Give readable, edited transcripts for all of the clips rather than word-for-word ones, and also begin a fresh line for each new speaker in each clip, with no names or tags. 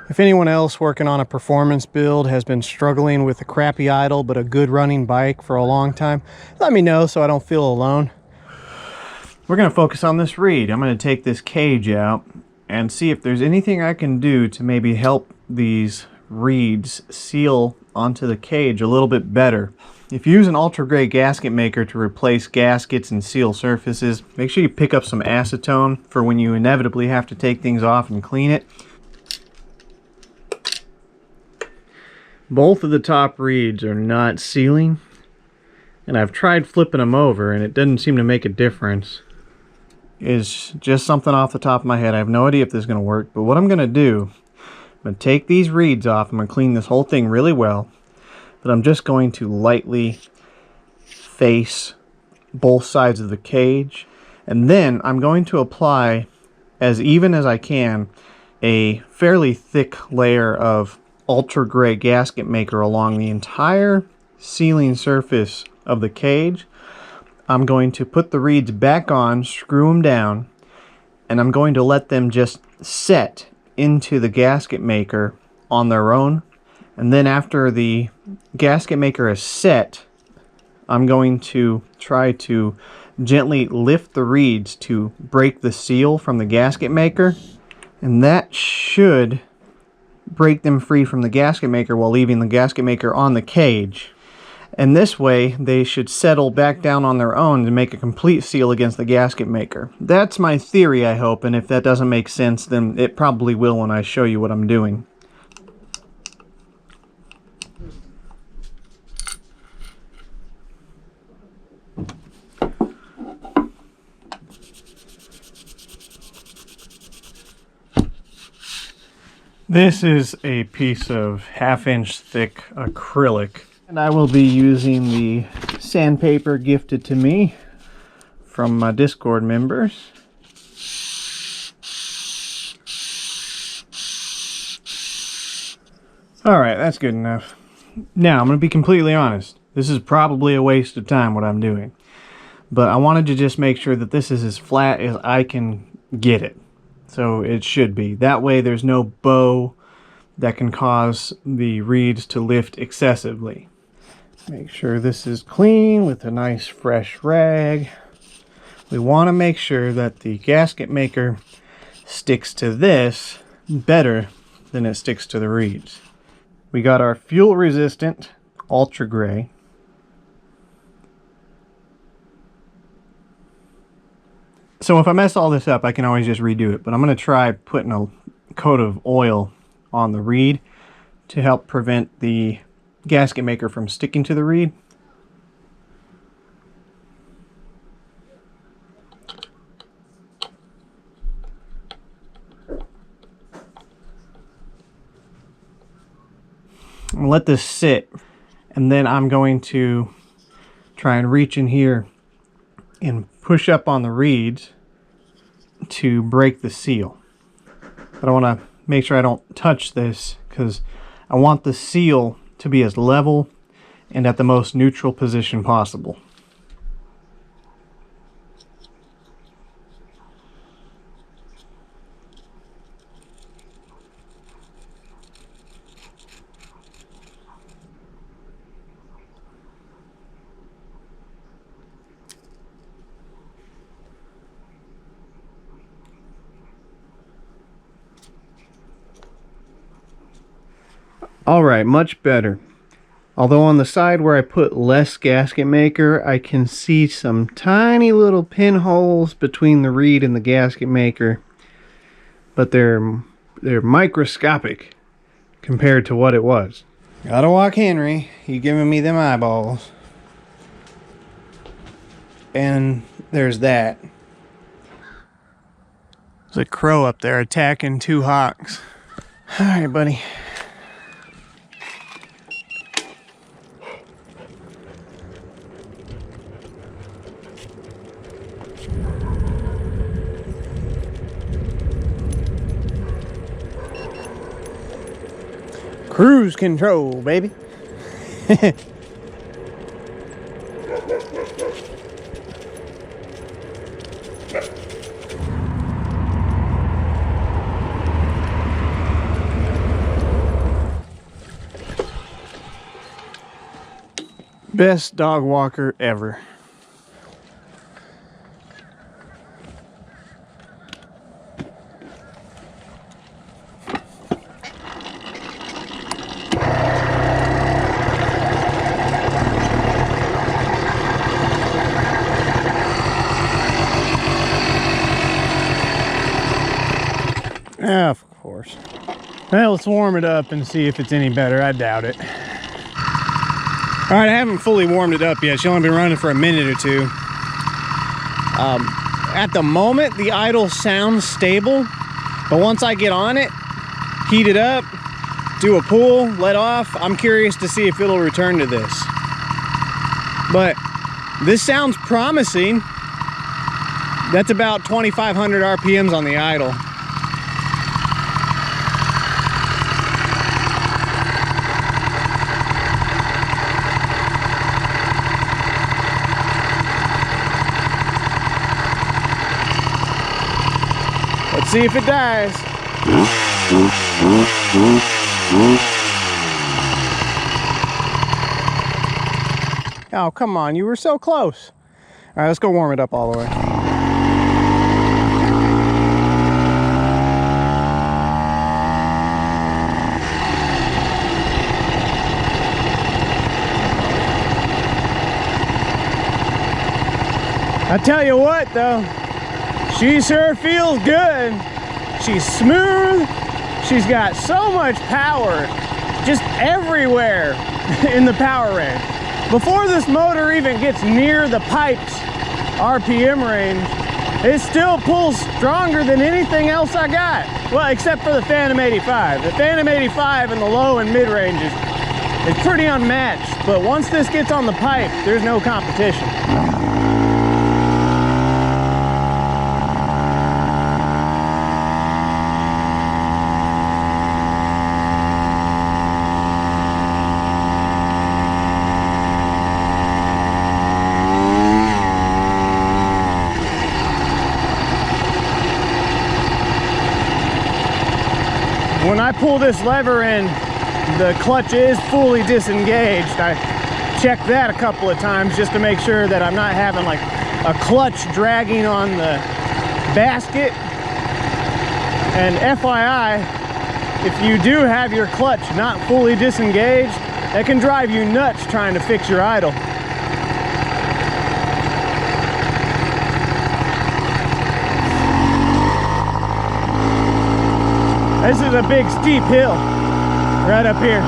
If anyone else working on a performance build has been struggling with a crappy idle but a good running bike for a long time, let me know so I don't feel alone. We're going to focus on this reed. I'm going to take this cage out and see if there's anything I can do to maybe help these reeds seal onto the cage a little bit better. If you use an ultra gray gasket maker to replace gaskets and seal surfaces, make sure you pick up some acetone for when you inevitably have to take things off and clean it. Both of the top reeds are not sealing, and I've tried flipping them over and it doesn't seem to make a difference. It's just something off the top of my head. I have no idea if this is going to work, but what I'm going to do, I'm going to take these reeds off. I'm going to clean this whole thing really well, but I'm just going to lightly face both sides of the cage, and then I'm going to apply, as even as I can, a fairly thick layer of ultra gray gasket maker along the entire sealing surface of the cage. I'm going to put the reeds back on, screw them down, and I'm going to let them just set into the gasket maker on their own. And then after the gasket maker is set, I'm going to try to gently lift the reeds to break the seal from the gasket maker, and that should break them free from the gasket maker while leaving the gasket maker on the cage. And this way they should settle back down on their own to make a complete seal against the gasket maker. That's my theory, I hope, and if that doesn't make sense, then it probably will when I show you what I'm doing. This is a piece of 1/2 inch thick acrylic, and I will be using the sandpaper gifted to me from my Discord members. Alright, that's good enough. Now, I'm going to be completely honest. This is probably a waste of time what I'm doing, but I wanted to just make sure that this is as flat as I can get it. So it should be. That way there's no bow that can cause the reeds to lift excessively. Make sure this is clean with a nice fresh rag. We want to make sure that the gasket maker sticks to this better than it sticks to the reeds. We got our fuel resistant ultra gray. So if I mess all this up, I can always just redo it, but I'm going to try putting a coat of oil on the reed to help prevent the gasket maker from sticking to the reed. I'll let this sit, and then I'm going to try and reach in here and push up on the reeds to break the seal. But I want to make sure I don't touch this because I want the seal to be as level and at the most neutral position possible. Alright, much better. Although on the side where I put less gasket maker, I can see some tiny little pinholes between the reed and the gasket maker. But they're microscopic compared to what it was. Gotta walk Henry. He giving me them eyeballs. And there's that. There's a crow up there attacking two hawks. Alright, buddy. Cruise control, baby. Best dog walker ever. Of course. Well, let's warm it up and see if it's any better. I doubt it. All right, I haven't fully warmed it up yet. She's only been running for a minute or two. At the moment, the idle sounds stable, but once I get on it, heat it up, do a pull, let off, I'm curious to see if it'll return to this. But this sounds promising. That's about 2,500 RPMs on the idle. Let's see if it dies. Oh, come on, you were so close. All right, let's go warm it up all the way. I tell you what though, she sure feels good. She's smooth. She's got so much power just everywhere in the power range. Before this motor even gets near the pipe's RPM range, it still pulls stronger than anything else I got. Well, except for the Phantom 85. The Phantom 85 in the low and mid ranges is pretty unmatched. But once this gets on the pipe, there's no competition. When I pull this lever in, the clutch is fully disengaged. I checked that a couple of times just to make sure that I'm not having like a clutch dragging on the basket. And FYI, if you do have your clutch not fully disengaged, that can drive you nuts trying to fix your idle. This is a big steep hill right up here.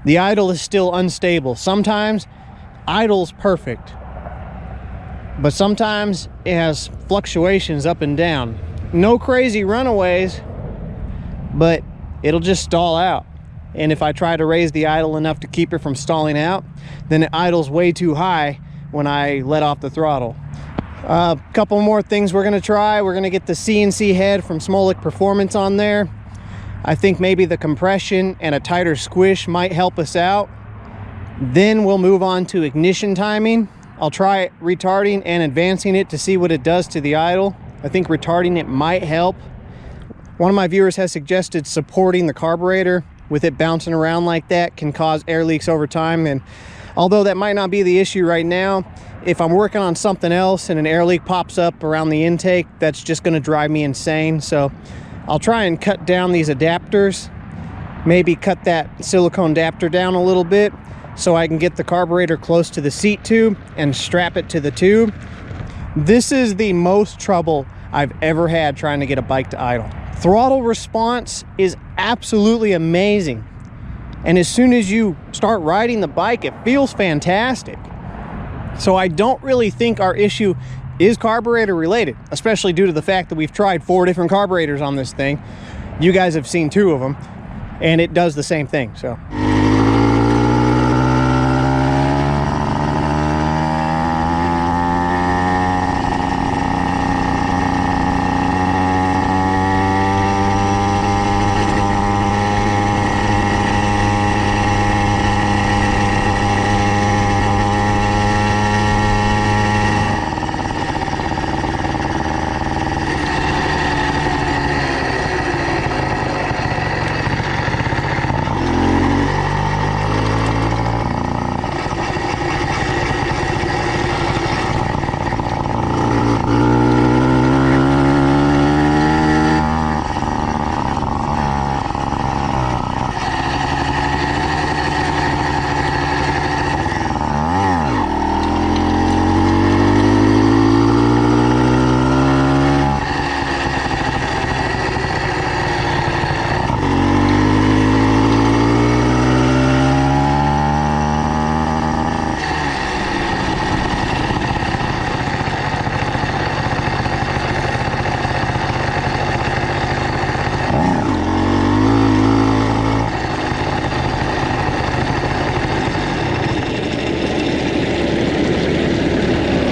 The idle is still unstable. Sometimes idle's perfect, but sometimes it has fluctuations up and down. No crazy runaways, but it'll just stall out. And if I try to raise the idle enough to keep it from stalling out, then it idles way too high when I let off the throttle. A couple more things we're gonna try. We're gonna get the CNC head from Smolik Performance on there. I think maybe the compression and a tighter squish might help us out. Then we'll move on to ignition timing. I'll try retarding and advancing it to see what it does to the idle. I think retarding it might help. One of my viewers has suggested supporting the carburetor. With it bouncing around like that can cause air leaks over time, and although that might not be the issue right now, if I'm working on something else and an air leak pops up around the intake, that's just going to drive me insane. So I'll try and cut down these adapters, maybe cut that silicone adapter down a little bit so I can get the carburetor close to the seat tube and strap it to the tube. This is the most trouble I've ever had trying to get a bike to idle. Throttle response is absolutely amazing. And as soon as you start riding the bike, it feels fantastic. So I don't really think our issue is carburetor related, especially due to the fact that we've tried 4 different carburetors on this thing. You guys have seen 2 of them, and it does the same thing, so.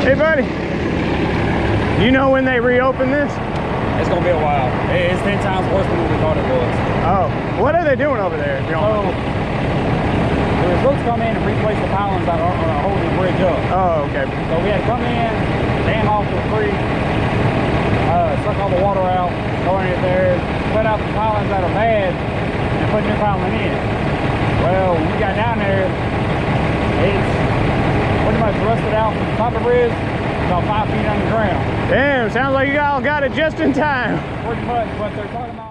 Hey buddy, you know when they reopen this?
It's gonna be a while. It's 10 times worse than what we thought it was.
Oh, what are they doing over there?
So, the results come in and replace the pylons that are holding the bridge up.
Oh, okay.
So we had to come in, dam off the creek, suck all the water out, go in there, split out the pylons that are bad, and put new pylon in. Well, when we got down there, it's pretty much rusted out from the top of the bridge, about 5 feet underground.
Damn, sounds like you all got it just in time.
Pretty much, but they're talking about